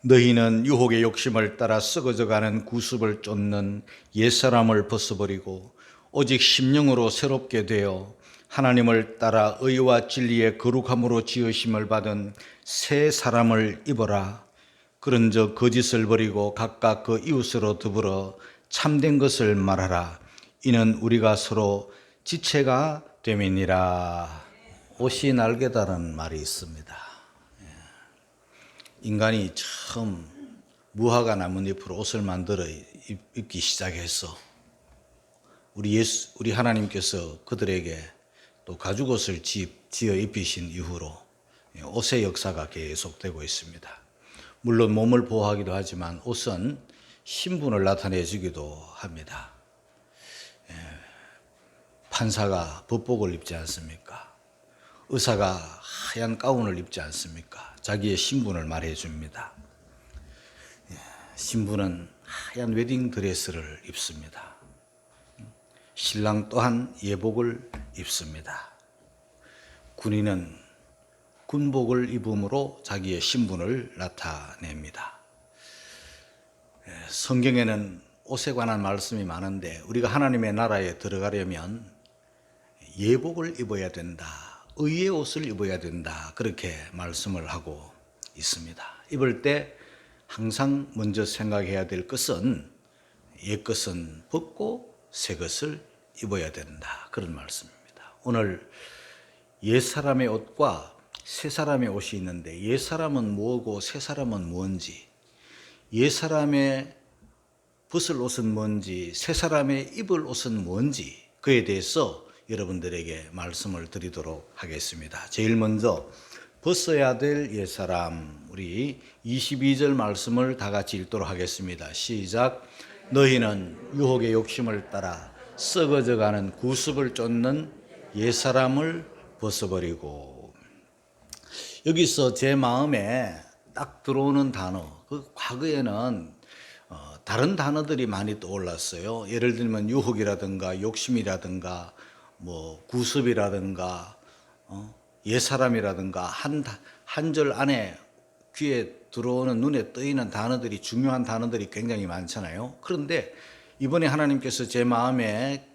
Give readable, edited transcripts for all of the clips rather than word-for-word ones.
너희는 유혹의 욕심을 따라 썩어져가는 구습을 쫓는 옛사람을 벗어버리고 오직 심령으로 새롭게 되어 하나님을 따라 의와 진리의 거룩함으로 지으심을 받은 새 사람을 입어라. 그런즉 거짓을 버리고 각각 그 이웃으로 더불어 참된 것을 말하라. 이는 우리가 서로 지체가 됨이니라. 옷이 날개다라는 말이 있습니다. 인간이 처음 무화과 나뭇잎으로 옷을 만들어 입기 시작해서 우리 하나님께서 그들에게 또 가죽옷을 지어 입히신 이후로 옷의 역사가 계속되고 있습니다. 물론 몸을 보호하기도 하지만 옷은 신분을 나타내주기도 합니다. 판사가 법복을 입지 않습니까? 의사가 하얀 가운을 입지 않습니까? 자기의 신분을 말해줍니다. 신부는 하얀 웨딩 드레스를 입습니다. 신랑 또한 예복을 입습니다. 군인은 군복을 입음으로 자기의 신분을 나타냅니다. 성경에는 옷에 관한 말씀이 많은데 우리가 하나님의 나라에 들어가려면 예복을 입어야 된다. 의의 옷을 입어야 된다. 그렇게 말씀을 하고 있습니다. 입을 때 항상 먼저 생각해야 될 것은 옛 것은 벗고 새 것을 입어야 된다. 그런 말씀입니다. 오늘 옛 사람의 옷과 새 사람의 옷이 있는데 옛 사람은 뭐고 새 사람은 뭔지, 옛 사람의 벗을 옷은 뭔지, 새 사람의 입을 옷은 뭔지 그에 대해서 여러분들에게 말씀을 드리도록 하겠습니다. 제일 먼저 벗어야 될 옛사람, 우리 22절 말씀을 다 같이 읽도록 하겠습니다. 시작. 너희는 유혹의 욕심을 따라 썩어져가는 구습을 쫓는 옛사람을 벗어버리고. 여기서 제 마음에 딱 들어오는 단어, 그 과거에는 다른 단어들이 많이 떠올랐어요. 예를 들면 유혹이라든가 욕심이라든가 뭐 구습이라든가 옛사람이라든가 한 절 안에 귀에 들어오는 눈에 떠있는 단어들이 중요한 단어들이 굉장히 많잖아요. 그런데 이번에 하나님께서 제 마음에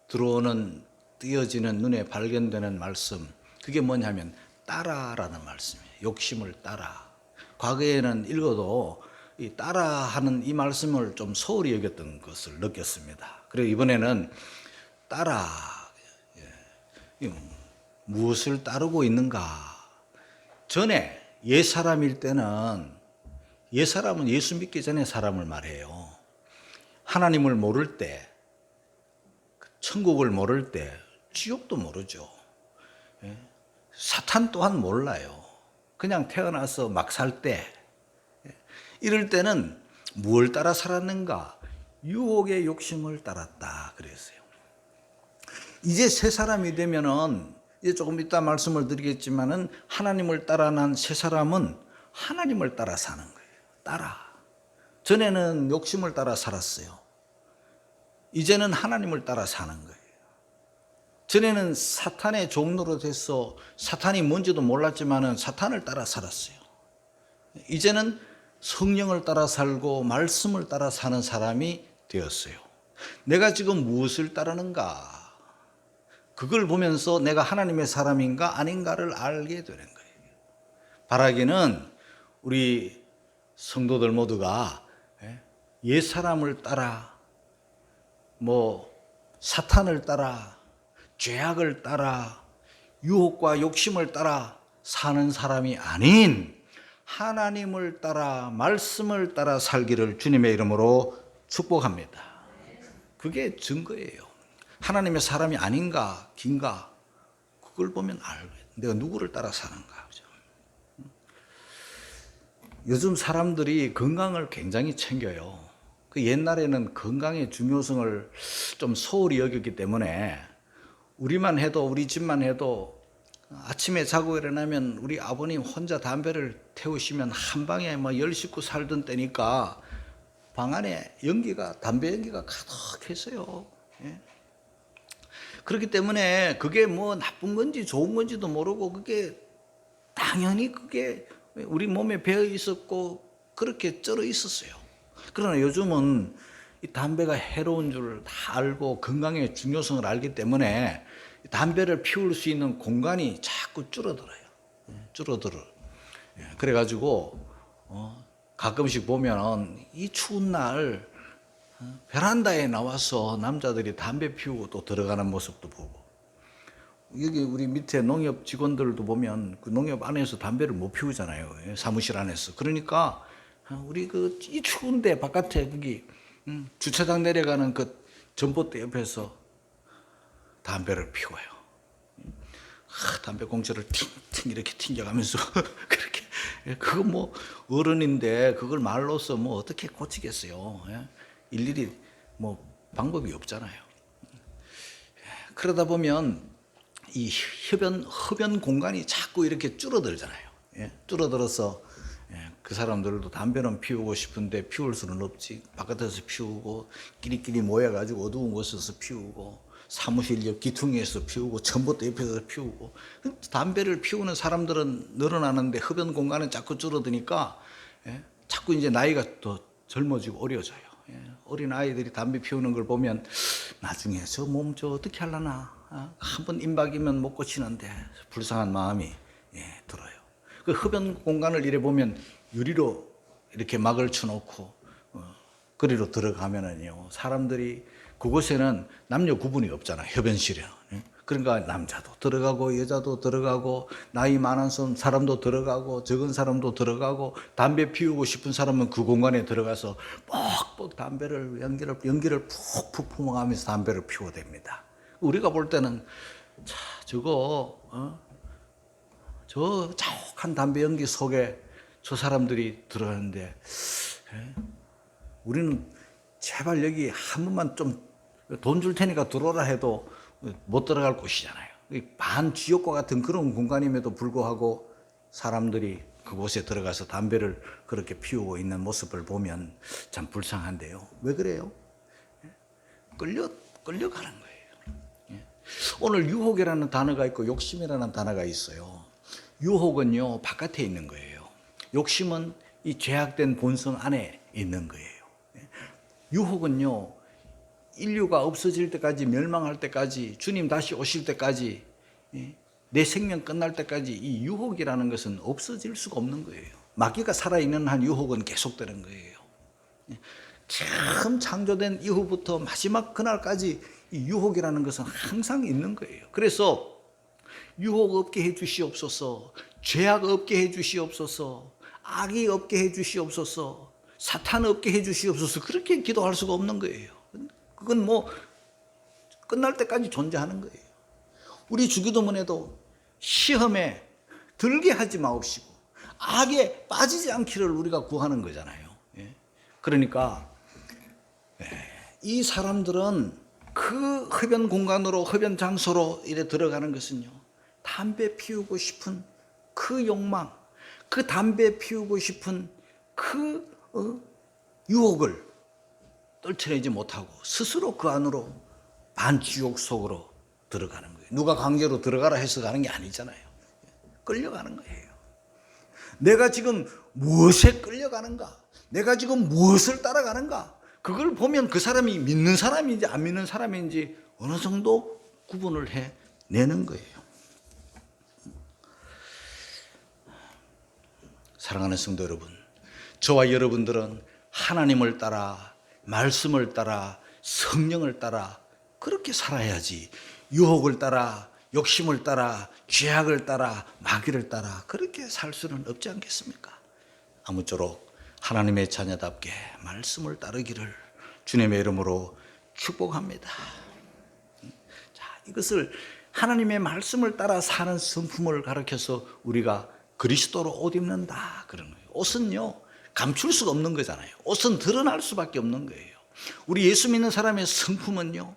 들어오는 띄어지는 눈에 발견되는 말씀, 그게 뭐냐면 따라라는 말씀이에요. 욕심을 따라. 과거에는 읽어도 이 따라하는 이 말씀을 좀 소홀히 여겼던 것을 느꼈습니다. 그리고 이번에는 따라, 무엇을 따르고 있는가? 전에 옛사람일 때는, 옛사람은 예수 믿기 전에 사람을 말해요. 하나님을 모를 때, 천국을 모를 때, 지옥도 모르죠. 사탄 또한 몰라요. 그냥 태어나서 막 살 때, 이럴 때는 무엇을 따라 살았는가? 유혹의 욕심을 따랐다 그랬어요. 이제 새 사람이 되면은 이제 조금 이따 말씀을 드리겠지만은 하나님을 따라 난 새 사람은 하나님을 따라 사는 거예요. 따라. 전에는 욕심을 따라 살았어요. 이제는 하나님을 따라 사는 거예요. 전에는 사탄의 종로로 돼서 사탄이 뭔지도 몰랐지만은 사탄을 따라 살았어요. 이제는 성령을 따라 살고 말씀을 따라 사는 사람이 되었어요. 내가 지금 무엇을 따르는가? 그걸 보면서 내가 하나님의 사람인가 아닌가를 알게 되는 거예요. 바라기는 우리 성도들 모두가 옛 사람을 따라, 사탄을 따라, 죄악을 따라, 유혹과 욕심을 따라 사는 사람이 아닌 하나님을 따라, 말씀을 따라 살기를 주님의 이름으로 축복합니다. 그게 증거예요. 하나님의 사람이 아닌가, 긴가, 그걸 보면 알고, 내가 누구를 따라 사는가. 그죠? 요즘 사람들이 건강을 굉장히 챙겨요. 그 옛날에는 건강의 중요성을 좀 소홀히 여겼기 때문에 우리만 해도, 우리 집만 해도 아침에 자고 일어나면 우리 아버님 혼자 담배를 태우시면 한 방에 10식구 살던 때니까 방 안에 담배 연기가 가득했어요. 예? 그렇기 때문에 그게 나쁜 건지 좋은 건지도 모르고 그게 당연히 그게 우리 몸에 배어 있었고 그렇게 쩔어 있었어요. 그러나 요즘은 이 담배가 해로운 줄 다 알고 건강의 중요성을 알기 때문에 담배를 피울 수 있는 공간이 자꾸 줄어들어요. 줄어들어. 그래가지고 가끔씩 보면은 이 추운 날 베란다에 나와서 남자들이 담배 피우고 또 들어가는 모습도 보고, 여기 우리 밑에 농협 직원들도 보면 그 농협 안에서 담배를 못 피우잖아요. 사무실 안에서. 그러니까 우리 이 추운데 바깥에 거기 주차장 내려가는 그 전봇대 옆에서 담배를 피워요. 담배 공처를 팅팅 이렇게 튕겨가면서 그렇게. 그거 뭐 어른인데 그걸 말로써 뭐 어떻게 고치겠어요. 일일이 뭐 방법이 없잖아요. 그러다 보면 이 흡연 공간이 자꾸 이렇게 줄어들잖아요. 줄어들어서 그 사람들도 담배는 피우고 싶은데 피울 수는 없지. 바깥에서 피우고 끼리끼리 모여가지고 어두운 곳에서 피우고 사무실 옆 기퉁에서 피우고 전봇대 옆에서 피우고. 담배를 피우는 사람들은 늘어나는데 흡연 공간은 자꾸 줄어드니까 자꾸 이제 나이가 더 젊어지고 어려져요. 어린 아이들이 담배 피우는 걸 보면 나중에 저 몸 어떻게 하려나, 한번 임박이면 못 고치는데 불쌍한 마음이 들어요. 그 흡연 공간을 이래 보면 유리로 이렇게 막을 쳐놓고 그리로 들어가면은요, 사람들이 그곳에는 남녀 구분이 없잖아요. 흡연실에는. 그러니까 남자도 들어가고 여자도 들어가고 나이 많은 사람도 들어가고 적은 사람도 들어가고 담배 피우고 싶은 사람은 그 공간에 들어가서 뻑뻑 담배를 연기를 푹푹 품어가면서 담배를 피워댑니다. 우리가 볼 때는 저 자욱한 담배 연기 속에 저 사람들이 들어가는데 우리는 제발 여기 한 번만 좀 돈 줄 테니까 들어오라 해도 못 들어갈 곳이잖아요. 반지옥과 같은 그런 공간임에도 불구하고 사람들이 그곳에 들어가서 담배를 그렇게 피우고 있는 모습을 보면 참 불쌍한데요. 왜 그래요? 끌려가는 거예요. 오늘 유혹이라는 단어가 있고 욕심이라는 단어가 있어요. 유혹은요, 바깥에 있는 거예요. 욕심은 이 죄악된 본성 안에 있는 거예요. 유혹은요, 인류가 없어질 때까지, 멸망할 때까지, 주님 다시 오실 때까지, 내 생명 끝날 때까지 이 유혹이라는 것은 없어질 수가 없는 거예요. 마귀가 살아있는 한 유혹은 계속되는 거예요. 처음 창조된 이후부터 마지막 그날까지 이 유혹이라는 것은 항상 있는 거예요. 그래서 유혹 없게 해 주시옵소서, 죄악 없게 해 주시옵소서, 악이 없게 해 주시옵소서, 사탄 없게 해 주시옵소서, 그렇게 기도할 수가 없는 거예요. 그건 뭐 끝날 때까지 존재하는 거예요. 우리 주기도문에도 시험에 들게 하지 마옵시고 악에 빠지지 않기를 우리가 구하는 거잖아요. 그러니까 이 사람들은 그 흡연 공간으로, 흡연 장소로 이래 들어가는 것은요, 담배 피우고 싶은 그 욕망, 그 담배 피우고 싶은 그 유혹을 떨쳐내지 못하고 스스로 그 안으로 반지옥 속으로 들어가는 거예요. 누가 강제로 들어가라 해서 가는 게 아니잖아요. 끌려가는 거예요. 내가 지금 무엇에 끌려가는가? 내가 지금 무엇을 따라가는가? 그걸 보면 그 사람이 믿는 사람인지 안 믿는 사람인지 어느 정도 구분을 해내는 거예요. 사랑하는 성도 여러분, 저와 여러분들은 하나님을 따라, 말씀을 따라, 성령을 따라 그렇게 살아야지 유혹을 따라, 욕심을 따라, 죄악을 따라, 마귀를 따라 그렇게 살 수는 없지 않겠습니까? 아무쪼록 하나님의 자녀답게 말씀을 따르기를 주님의 이름으로 축복합니다. 자, 이것을 하나님의 말씀을 따라 사는 성품을 가르쳐서 우리가 그리스도로 옷 입는다 그런 거예요. 옷은요, 감출 수가 없는 거잖아요. 옷은 드러날 수밖에 없는 거예요. 우리 예수 믿는 사람의 성품은요,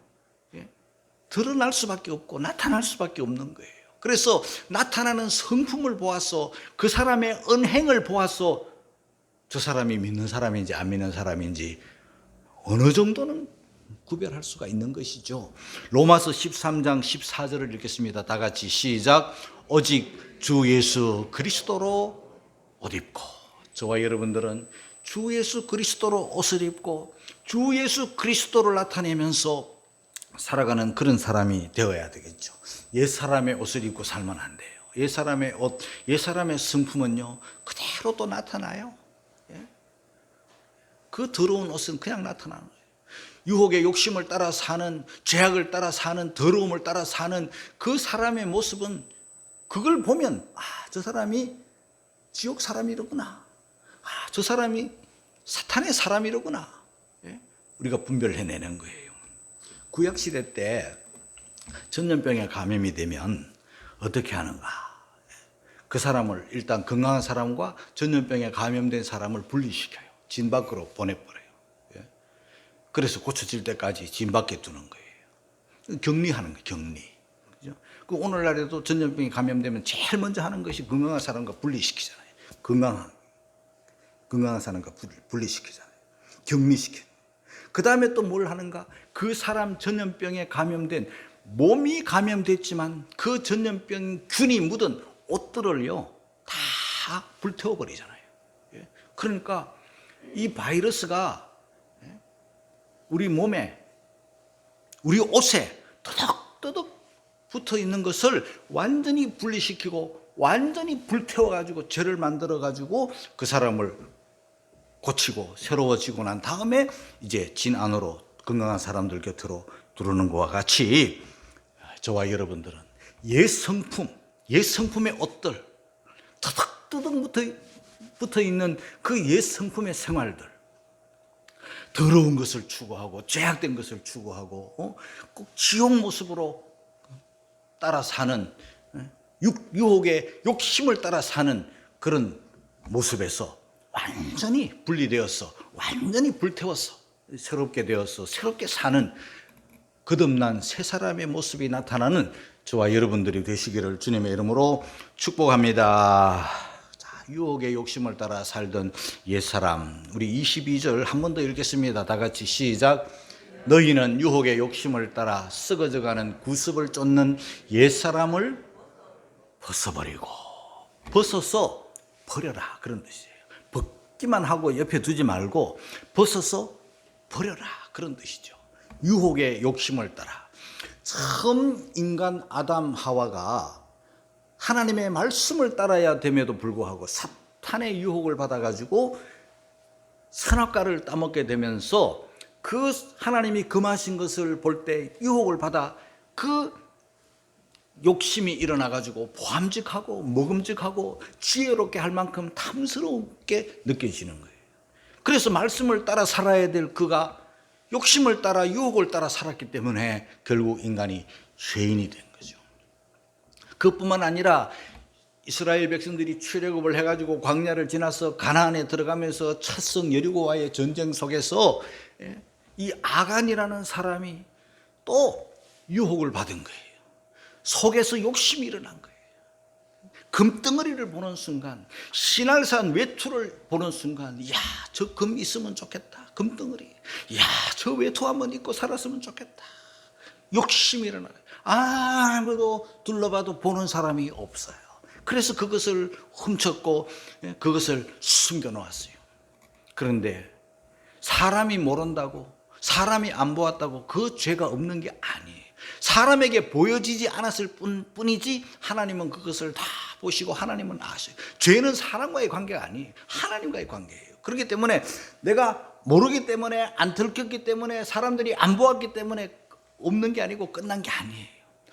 드러날 수밖에 없고 나타날 수밖에 없는 거예요. 그래서 나타나는 성품을 보아서, 그 사람의 언행을 보아서 저 사람이 믿는 사람인지 안 믿는 사람인지 어느 정도는 구별할 수가 있는 것이죠. 로마서 13장 14절을 읽겠습니다. 다 같이 시작. 오직 주 예수 그리스도로 옷 입고 저와 여러분들은 주 예수 그리스도로 옷을 입고 주 예수 그리스도를 나타내면서 살아가는 그런 사람이 되어야 되겠죠. 옛사람의 옷을 입고 살면 안 돼요. 옛사람의 옷, 옛사람의 성품은요 그대로 또 나타나요. 그 더러운 옷은 그냥 나타나는 거예요. 유혹의 욕심을 따라 사는, 죄악을 따라 사는, 더러움을 따라 사는 그 사람의 모습은 그걸 보면 저 사람이 지옥 사람이로구나, 저 사람이 사탄의 사람이로구나, 우리가 분별해내는 거예요. 구약시대 때 전염병에 감염이 되면 어떻게 하는가? 그 사람을 일단 건강한 사람과 전염병에 감염된 사람을 분리시켜요. 진 밖으로 보내버려요. 그래서 고쳐질 때까지 진 밖에 두는 거예요. 격리하는 거예요. 격리. 그죠? 그 오늘날에도 전염병에 감염되면 제일 먼저 하는 것이 건강한 사람과 분리시키잖아요. 건강한 사람과 분리시키잖아요. 격리시켜요. 그 다음에 또 뭘 하는가? 그 사람 전염병에 감염된, 몸이 감염됐지만 그 전염병 균이 묻은 옷들을요 다 불태워버리잖아요. 그러니까 이 바이러스가 우리 몸에, 우리 옷에 떠덕떠덕 붙어 있는 것을 완전히 분리시키고 완전히 불태워가지고 죄를 만들어가지고 그 사람을 고치고 새로워지고 난 다음에 이제 진 안으로 건강한 사람들 곁으로 들어오는 것과 같이 저와 여러분들은 옛 성품의 옷들, 터덕터덕 붙어 있는 그 옛 성품의 생활들, 더러운 것을 추구하고 죄악된 것을 추구하고 꼭 지옥 모습으로 따라 사는, 유혹의 욕심을 따라 사는 그런 모습에서 완전히 분리되어서 완전히 불태워서 새롭게 되어서 새롭게 사는 거듭난 새 사람의 모습이 나타나는 저와 여러분들이 되시기를 주님의 이름으로 축복합니다. 자, 유혹의 욕심을 따라 살던 옛사람, 우리 22절 한 번 더 읽겠습니다. 다 같이 시작. 너희는 유혹의 욕심을 따라 썩어져가는 구습을 쫓는 옛사람을 벗어버리고, 벗어서 버려라, 그런 뜻이에요. 벗기만 하고 옆에 두지 말고 벗어서 버려라, 그런 뜻이죠. 유혹의 욕심을 따라. 처음 인간 아담 하와가 하나님의 말씀을 따라야 됨에도 불구하고 사탄의 유혹을 받아가지고 선악과를 따먹게 되면서 그 하나님이 금하신 것을 볼 때 유혹을 받아 그 욕심이 일어나가지고 보암직하고 먹음직하고 지혜롭게 할 만큼 탐스럽게 느껴지는 거예요. 그래서 말씀을 따라 살아야 될 그가 욕심을 따라 유혹을 따라 살았기 때문에 결국 인간이 죄인이 된 거죠. 그뿐만 아니라 이스라엘 백성들이 출애굽을 해가지고 광야를 지나서 가나안에 들어가면서 찻성 여리고와의 전쟁 속에서 이 아간이라는 사람이 또 유혹을 받은 거예요. 속에서 욕심이 일어난 거예요. 금덩어리를 보는 순간, 신할산 외투를 보는 순간, 야, 저 금 있으면 좋겠다. 금덩어리. 야, 저 외투 한번 입고 살았으면 좋겠다. 욕심이 일어나요. 아무도 둘러봐도 보는 사람이 없어요. 그래서 그것을 훔쳤고 그것을 숨겨놓았어요. 그런데 사람이 모른다고, 사람이 안 보았다고 그 죄가 없는 게 아니에요. 사람에게 보여지지 않았을 뿐이지 하나님은 그것을 다 보시고 하나님은 아셔요. 죄는 사람과의 관계가 아니에요. 하나님과의 관계예요. 그렇기 때문에 내가 모르기 때문에, 안 들켰기 때문에, 사람들이 안 보았기 때문에 없는 게 아니고 끝난 게 아니에요.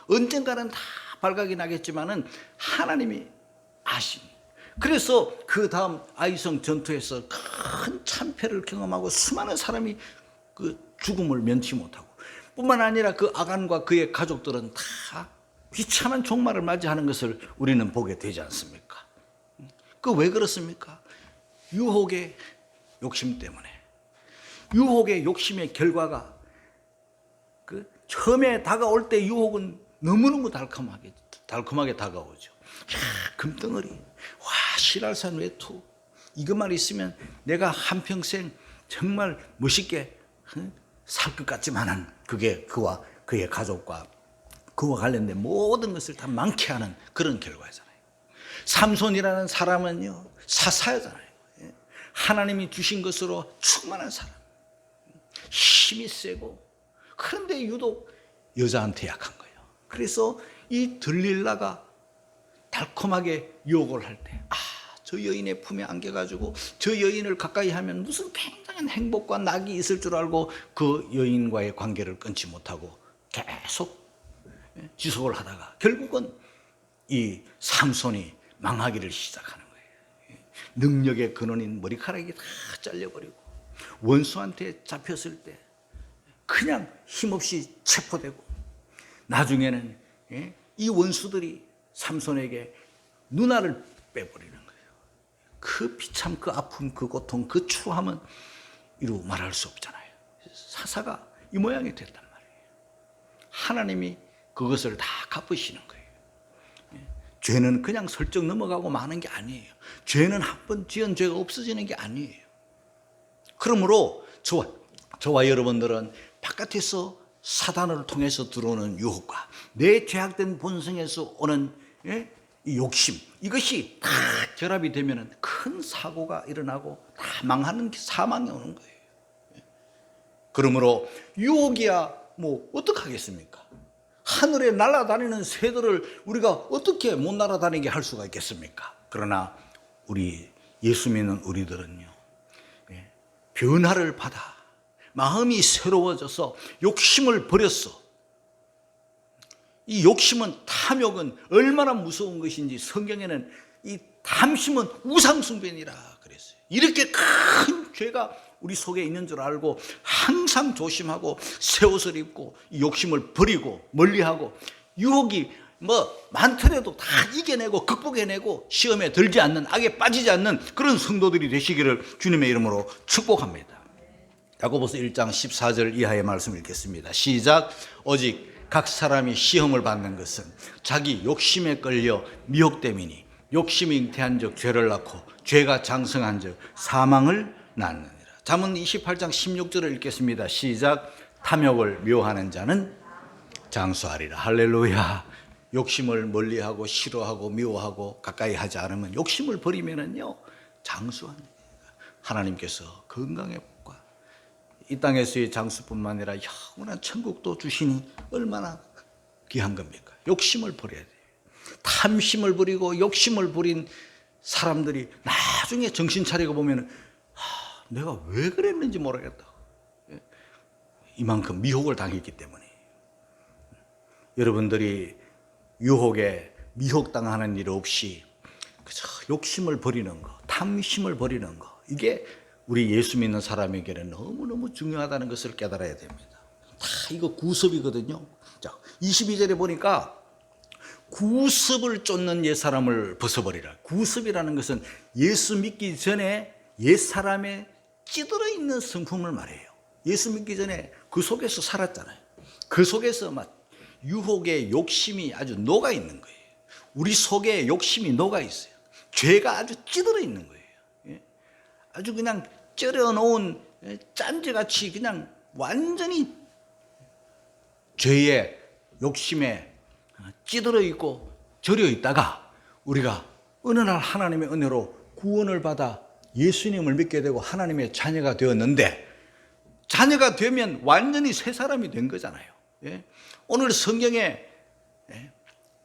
언젠가는 다 발각이 나겠지만은 하나님이 아십니다. 그래서 그 다음 아이성 전투에서 큰 참패를 경험하고 수많은 사람이 그 죽음을 면치 못하고, 뿐만 아니라 그 아간과 그의 가족들은 다 비참한 종말을 맞이하는 것을 우리는 보게 되지 않습니까? 그 왜 그렇습니까? 유혹의 욕심 때문에. 유혹의 욕심의 결과가 그 처음에 다가올 때 유혹은 너무너무 달콤하게 다가오죠. 금덩어리, 와, 신할산 외투, 이것만 있으면 내가 한평생 정말 멋있게 살 것 같지만은 그게 그와 그의 가족과 그와 관련된 모든 것을 다 망케하는 그런 결과잖아요. 삼손이라는 사람은요, 사사였잖아요. 하나님이 주신 것으로 충만한 사람, 힘이 세고, 그런데 유독 여자한테 약한 거예요. 그래서 이 들릴라가 달콤하게 유혹을 할 때, 저 여인의 품에 안겨가지고 저 여인을 가까이 하면 무슨 굉장한 행복과 낙이 있을 줄 알고 그 여인과의 관계를 끊지 못하고 계속 지속을 하다가 결국은 이 삼손이 망하기를 시작하는 거예요. 능력의 근원인 머리카락이 다 잘려버리고 원수한테 잡혔을 때 그냥 힘없이 체포되고, 나중에는 이 원수들이 삼손에게 누나를 빼버리는 거예요. 그 비참, 그 아픔, 그 고통, 그 추함은 이루 말할 수 없잖아요. 사사가 이 모양이 됐단 말이에요. 하나님이 그것을 다 갚으시는 거예요. 죄는 그냥 슬쩍 넘어가고 마는 게 아니에요. 죄는 한 번 지은 죄가 없어지는 게 아니에요. 그러므로 저와 여러분들은 바깥에서 사단을 통해서 들어오는 유혹과 내 죄악된 본성에서 오는 이 욕심, 이것이 다 결합이 되면 큰 사고가 일어나고 다 망하는 사망이 오는 거예요. 그러므로 유혹이야 뭐 어떡하겠습니까? 하늘에 날아다니는 새들을 우리가 어떻게 못 날아다니게 할 수가 있겠습니까? 그러나 우리 예수 믿는 우리들은요, 변화를 받아 마음이 새로워져서 욕심을 버렸어. 이 욕심은, 탐욕은 얼마나 무서운 것인지 성경에는 이 탐심은 우상숭배니라 그랬어요. 이렇게 큰 죄가 우리 속에 있는 줄 알고 항상 조심하고 새 옷을 입고 이 욕심을 버리고 멀리하고, 유혹이 뭐 많더라도 다 이겨내고 극복해내고 시험에 들지 않는, 악에 빠지지 않는 그런 성도들이 되시기를 주님의 이름으로 축복합니다. 야고보서 1장 14절 이하의 말씀 읽겠습니다. 시작. 오직 각 사람이 시험을 받는 것은 자기 욕심에 끌려 미혹됨이니 욕심이 잉태한 적 죄를 낳고 죄가 장성한 적 사망을 낳느니라. 잠언 28장 16절을 읽겠습니다. 시작. 탐욕을 미워하는 자는 장수하리라. 할렐루야. 욕심을 멀리하고 싫어하고 미워하고 가까이 하지 않으면, 욕심을 버리면은요 장수합니다. 하나님께서 건강의 복과 이 땅에서의 장수뿐만 아니라 영원한 천국도 주시니 얼마나 귀한 겁니까? 욕심을 버려야 돼요. 탐심을 버리고 욕심을 버린 사람들이 나중에 정신 차리고 보면 내가 왜 그랬는지 모르겠다. 이만큼 미혹을 당했기 때문에. 여러분들이 유혹에 미혹당하는 일 없이 그저 욕심을 버리는 거, 탐심을 버리는 거, 이게 우리 예수 믿는 사람에게는 너무너무 중요하다는 것을 깨달아야 됩니다. 다 이거 구습이거든요. 자, 22절에 보니까 구습을 쫓는 옛사람을 벗어버리라. 구습이라는 것은 예수 믿기 전에 옛사람의 찌들어 있는 성품을 말해요. 예수 믿기 전에 그 속에서 살았잖아요. 그 속에서 막 유혹의 욕심이 아주 녹아 있는 거예요. 우리 속에 욕심이 녹아 있어요. 죄가 아주 찌들어 있는 거예요. 아주 그냥 쩔어놓은 짠지같이 그냥 완전히 죄의 욕심에 찌들어 있고 절여 있다가 우리가 어느 날 하나님의 은혜로 구원을 받아 예수님을 믿게 되고 하나님의 자녀가 되었는데, 자녀가 되면 완전히 새 사람이 된 거잖아요. 오늘 성경에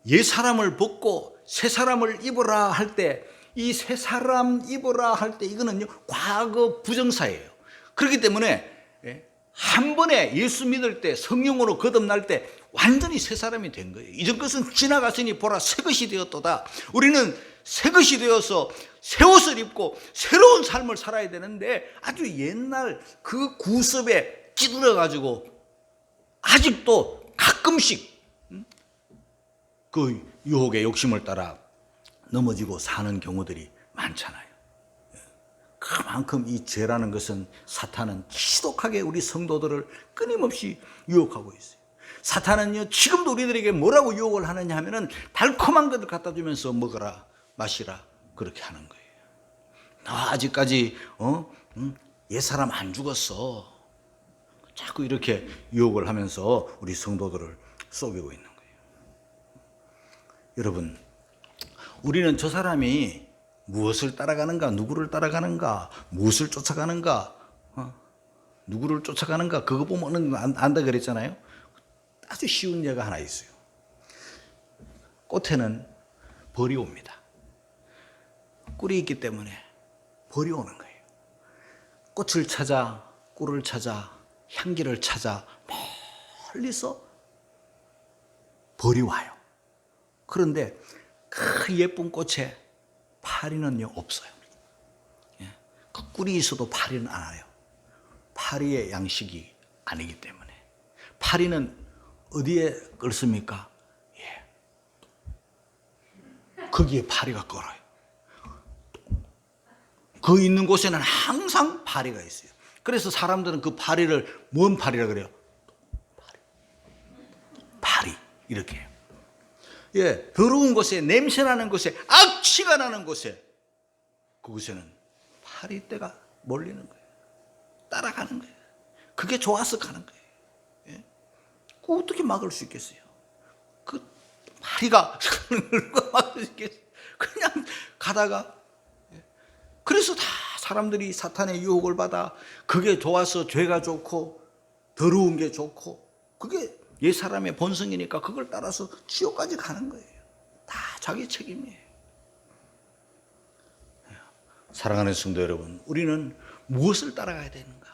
옛사람을 벗고 새 사람을 입으라 할 때, 이 새 사람 입으라 할 때 이거는요 과거 부정사예요. 그렇기 때문에 한 번에 예수 믿을 때, 성령으로 거듭날 때 완전히 새 사람이 된 거예요. 이전 것은 지나갔으니 보라 새 것이 되었도다. 우리는 새 것이 되어서 새 옷을 입고 새로운 삶을 살아야 되는데, 아주 옛날 그 구습에 찌들어 가지고 아직도 가끔씩 그 유혹의 욕심을 따라 넘어지고 사는 경우들이 많잖아요. 그만큼 이 죄라는 것은, 사탄은 지독하게 우리 성도들을 끊임없이 유혹하고 있어요. 사탄은요 지금도 우리들에게 뭐라고 유혹을 하느냐 하면은 달콤한 것을 갖다 주면서 먹어라 마시라 그렇게 하는 거예요. 나 아직까지 옛사람 안 죽었어. 자꾸 이렇게 유혹을 하면서 우리 성도들을 속이고 있는 거예요. 여러분, 우리는 저 사람이 무엇을 따라가는가, 누구를 따라가는가, 무엇을 쫓아가는가, 누구를 쫓아가는가, 그거 보면 안다 그랬잖아요. 아주 쉬운 예가 하나 있어요. 꽃에는 벌이 옵니다. 꿀이 있기 때문에 벌이 오는 거예요. 꽃을 찾아, 꿀을 찾아, 향기를 찾아 멀리서 벌이 와요. 그런데 그 예쁜 꽃에 파리는요 없어요. 그 꿀이 있어도 파리는 안 와요. 파리의 양식이 아니기 때문에. 파리는 어디에 끓습니까? 거기에 파리가 끓어요. 그 있는 곳에는 항상 파리가 있어요. 그래서 사람들은 그 파리를 뭔 파리라 그래요? 파리 이렇게 해요. 더러운 곳에, 냄새나는 곳에, 악취가 나는 곳에, 그곳에는 파리떼가 몰리는 거예요. 따라가는 거예요. 그게 좋아서 가는 거예요. 그 어떻게 막을 수 있겠어요? 그 파리가 막을 수 있겠어요? 그냥 가다가. 그래서 다 사람들이 사탄의 유혹을 받아 그게 좋아서 죄가 좋고 더러운 게 좋고, 그게 옛사람의 본성이니까 그걸 따라서 지옥까지 가는 거예요. 다 자기 책임이에요. 사랑하는 성도 여러분, 우리는 무엇을 따라가야 되는가?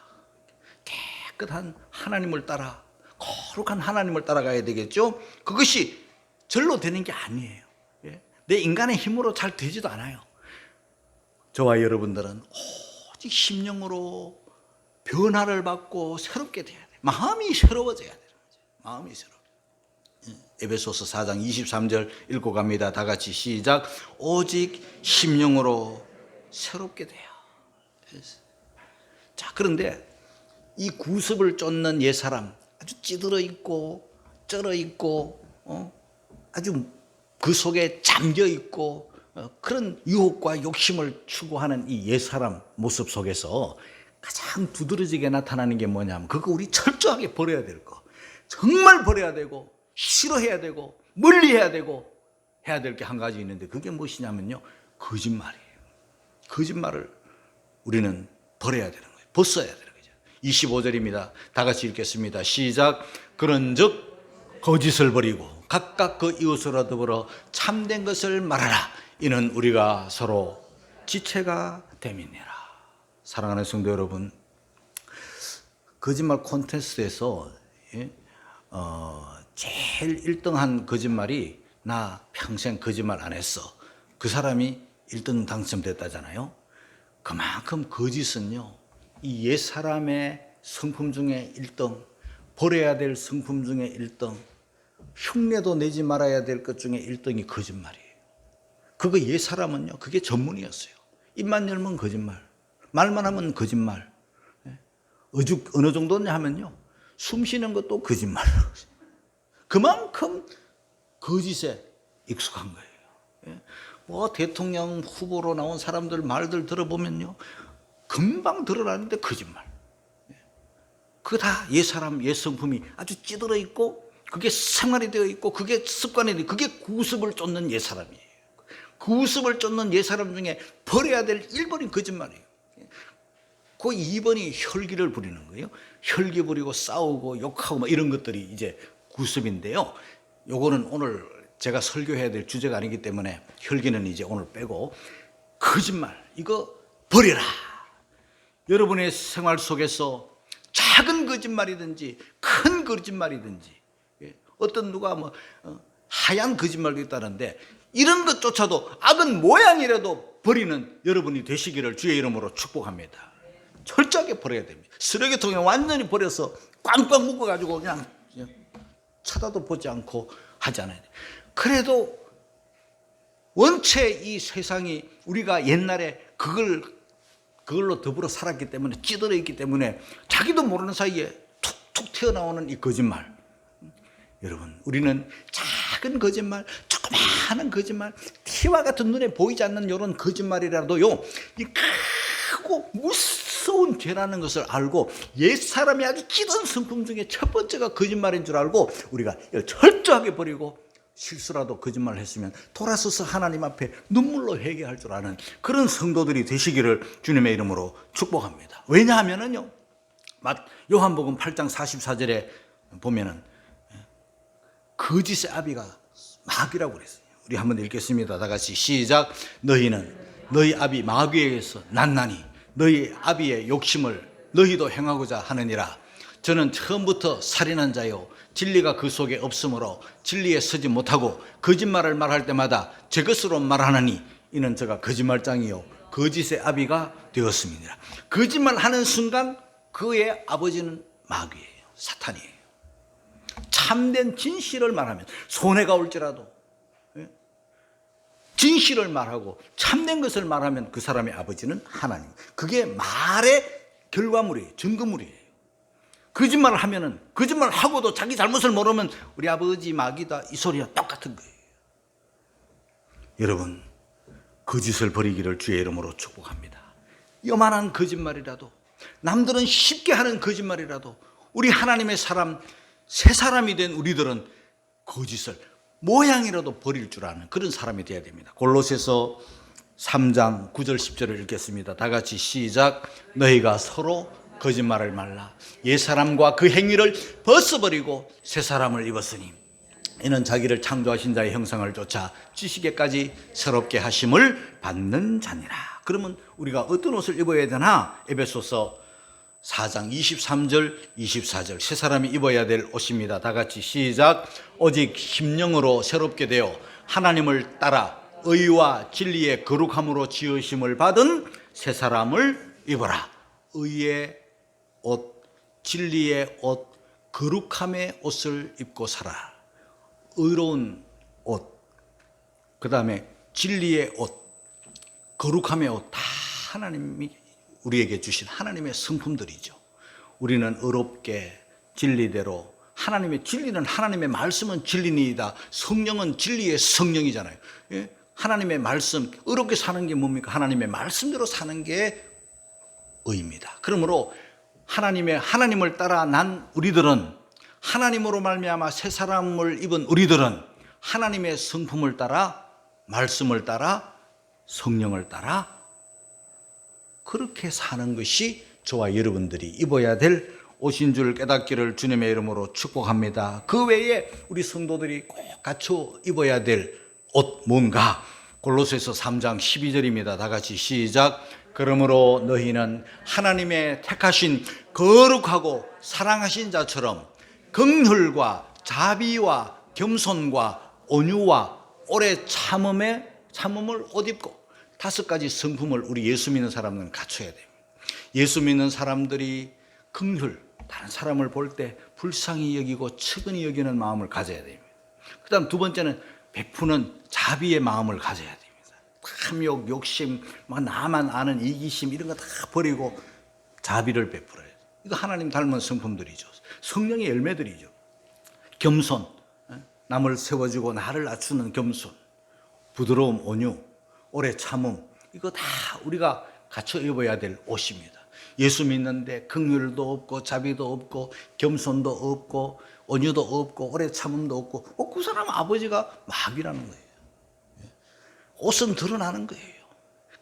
깨끗한 하나님을 따라, 거룩한 하나님을 따라가야 되겠죠? 그것이 절로 되는 게 아니에요. 내 인간의 힘으로 잘 되지도 않아요. 저와 여러분들은 오직 심령으로 변화를 받고 새롭게 돼야 돼요. 마음이 새로워져야 돼요. 마음이 새로워. 에베소서 4장 23절 읽고 갑니다. 다 같이 시작. 오직 심령으로 새롭게 돼요. 자, 그런데 이 구습을 쫓는 옛사람, 아주 찌들어 있고 쩔어 있고 아주 그 속에 잠겨 있고 그런 유혹과 욕심을 추구하는 이 옛사람 모습 속에서 가장 두드러지게 나타나는 게 뭐냐면, 그거 우리 철저하게 버려야 될 거, 정말 버려야 되고 싫어해야 되고 멀리해야 되고 해야 될 게 한 가지 있는데, 그게 무엇이냐면요, 거짓말이에요. 거짓말을 우리는 버려야 되는 거예요. 벗어야 되는 거죠. 25절입니다. 다 같이 읽겠습니다. 시작. 그런즉 거짓을 버리고 각각 그 이웃으로 더불어 참된 것을 말하라. 이는 우리가 서로 지체가 됨이니라. 사랑하는 성도 여러분, 거짓말 콘테스트에서 제일 1등한 거짓말이 나 평생 거짓말 안 했어, 그 사람이 1등 당첨됐다잖아요. 그만큼 거짓은요, 이 옛사람의 성품 중에 1등, 버려야 될 성품 중에 1등, 흉내도 내지 말아야 될 것 중에 1등이 거짓말이에요. 그거 옛사람은요, 그게 전문이었어요. 입만 열면 거짓말, 말만 하면 거짓말. 어느 정도냐 하면요, 숨 쉬는 것도 거짓말. 그만큼 거짓에 익숙한 거예요. 뭐 대통령 후보로 나온 사람들 말들 들어보면요, 금방 드러나는데 거짓말. 그거 다 옛사람, 옛성품이 아주 찌들어 있고, 그게 생활이 되어 있고, 그게 습관이 되어 있고, 그게 구습을 쫓는 옛사람이에요. 구습을 쫓는 옛사람 중에 버려야 될 1번이 거짓말이에요. 그 2번이 혈기를 부리는 거예요. 혈기 부리고 싸우고 욕하고 뭐 이런 것들이 이제 구습인데요. 요거는 오늘 제가 설교해야 될 주제가 아니기 때문에 혈기는 이제 오늘 빼고, 거짓말 이거 버려라. 여러분의 생활 속에서 작은 거짓말이든지 큰 거짓말이든지, 어떤 누가 뭐 하얀 거짓말도 있다는데, 이런 것조차도 악은 모양이라도 버리는 여러분이 되시기를 주의 이름으로 축복합니다. 철저하게 버려야 됩니다. 쓰레기통에 완전히 버려서 꽝꽝 묶어가지고 그냥 쳐다도 보지 않고 하잖아요. 그래도 원체 이 세상이 우리가 옛날에 그걸로 더불어 살았기 때문에, 찌들어 있기 때문에 자기도 모르는 사이에 툭툭 튀어나오는 이 거짓말. 여러분, 우리는 작은 거짓말, 조그마한 거짓말, 티와 같은 눈에 보이지 않는 이런 거짓말이라도요, 이 크고 무서운 죄라는 것을 알고, 옛사람이 아주 찌든 성품 중에 첫 번째가 거짓말인 줄 알고 우리가 철저하게 버리고 실수라도 거짓말을 했으면 돌아서서 하나님 앞에 눈물로 회개할 줄 아는 그런 성도들이 되시기를 주님의 이름으로 축복합니다. 왜냐하면은요, 요한복음 8장 44절에 보면은 거짓의 아비가 마귀라고 그랬어요. 우리 한번 읽겠습니다. 다 같이 시작. 너희는 너희 아비 마귀에게서 났나니 너희 아비의 욕심을 너희도 행하고자 하느니라. 저는 처음부터 살인한 자요 진리가 그 속에 없으므로 진리에 서지 못하고 거짓말을 말할 때마다 제 것으로 말하느니 이는 저가 거짓말장이요 거짓의 아비가 되었습니다. 거짓말하는 순간 그의 아버지는 마귀예요. 사탄이에요. 참된 진실을 말하면 손해가 올지라도 진실을 말하고 참된 것을 말하면 그 사람의 아버지는 하나님. 그게 말의 결과물이에요. 증거물이에요. 거짓말을 하면은 거짓말을 하고도 자기 잘못을 모르면 우리 아버지 마귀다 이 소리와 똑같은 거예요. 여러분, 거짓을 버리기를 주의 이름으로 축복합니다. 요만한 거짓말이라도, 남들은 쉽게 하는 거짓말이라도 우리 하나님의 사람, 새 사람이 된 우리들은 거짓을 모양이라도 버릴 줄 아는 그런 사람이 되어야 됩니다. 골로새서 3장 9절 10절을 읽겠습니다. 다 같이 시작. 너희가 서로 거짓말을 말라. 옛사람과 그 행위를 벗어버리고 새 사람을 입었으니 이는 자기를 창조하신 자의 형상을 쫓아 지식에까지 새롭게 하심을 받는 자니라. 그러면 우리가 어떤 옷을 입어야 되나? 에베소서 4장 23절 24절 새 사람이 입어야 될 옷입니다. 다 같이 시작. 오직 심령으로 새롭게 되어 하나님을 따라 의와 진리의 거룩함으로 지으심을 받은 새 사람을 입어라. 의의 옷, 진리의 옷, 거룩함의 옷을 입고 살아. 의로운 옷, 그 다음에 진리의 옷, 거룩함의 옷, 다 하나님이 우리에게 주신 하나님의 성품들이죠. 우리는 의롭게 진리대로, 하나님의 진리는 하나님의 말씀은 진리니이다. 성령은 진리의 성령이잖아요. 예? 하나님의 말씀, 의롭게 사는 게 뭡니까? 하나님의 말씀대로 사는 게 의입니다. 그러므로 하나님을 따라 난 우리들은, 하나님으로 말미암아 새 사람을 입은 우리들은 하나님의 성품을 따라, 말씀을 따라, 성령을 따라 그렇게 사는 것이 저와 여러분들이 입어야 될 옷인 줄 깨닫기를 주님의 이름으로 축복합니다. 그 외에 우리 성도들이 꼭 갖춰 입어야 될 옷 뭔가? 골로새서 3장 12절입니다. 다 같이 시작. 그러므로 너희는 하나님의 택하신 거룩하고 사랑하신 자처럼 긍휼과 자비와 겸손과 온유와 오래 참음을 옷 입고 5가지 성품을 우리 예수 믿는 사람은 갖춰야 됩니다. 예수 믿는 사람들이 긍휼, 다른 사람을 볼 때 불쌍히 여기고 측은히 여기는 마음을 가져야 됩니다. 그 다음 두 번째는 베푸는 자비의 마음을 가져야 됩니다. 탐욕, 욕심, 나만 아는 이기심 이런 거 다 버리고 자비를 베풀어야 돼요. 이거 하나님 닮은 성품들이죠. 성령의 열매들이죠. 겸손, 남을 세워주고 나를 낮추는 겸손, 부드러움, 온유, 오래 참음, 이거 다 우리가 갖춰 입어야 될 옷입니다. 예수 믿는데 긍휼도 없고 자비도 없고 겸손도 없고 온유도 없고 오래 참음도 없고 그 사람 아버지가 마귀라는 거예요. 옷은 드러나는 거예요.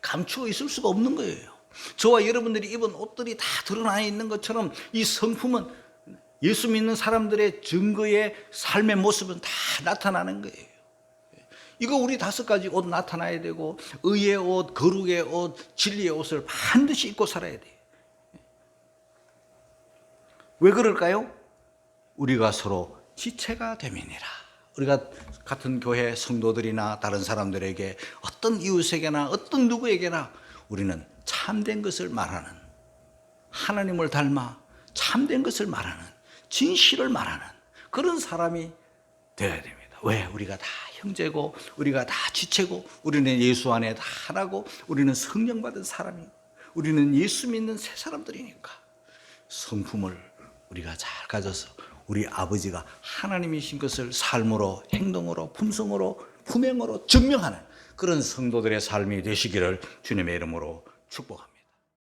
감추어 있을 수가 없는 거예요. 저와 여러분들이 입은 옷들이 다 드러나 있는 것처럼 이 성품은 예수 믿는 사람들의 증거의 삶의 모습은 다 나타나는 거예요. 이거 우리 5가지 옷 나타나야 되고 의의 옷, 거룩의 옷, 진리의 옷을 반드시 입고 살아야 돼요. 왜 그럴까요? 우리가 서로 지체가 됨이니라. 우리가 같은 교회 성도들이나 다른 사람들에게 어떤 이웃에게나 어떤 누구에게나 우리는 참된 것을 말하는, 하나님을 닮아 참된 것을 말하는, 진실을 말하는 그런 사람이 되어야 됩니다. 왜? 우리가 다 형제고 우리가 다 지체고 우리는 예수 안에 다 하나고 우리는 성령 받은 사람이고 우리는 예수 믿는 새 사람들이니까 성품을 우리가 잘 가져서 우리 아버지가 하나님이신 것을 삶으로, 행동으로, 품성으로, 품행으로 증명하는 그런 성도들의 삶이 되시기를 주님의 이름으로 축복합니다.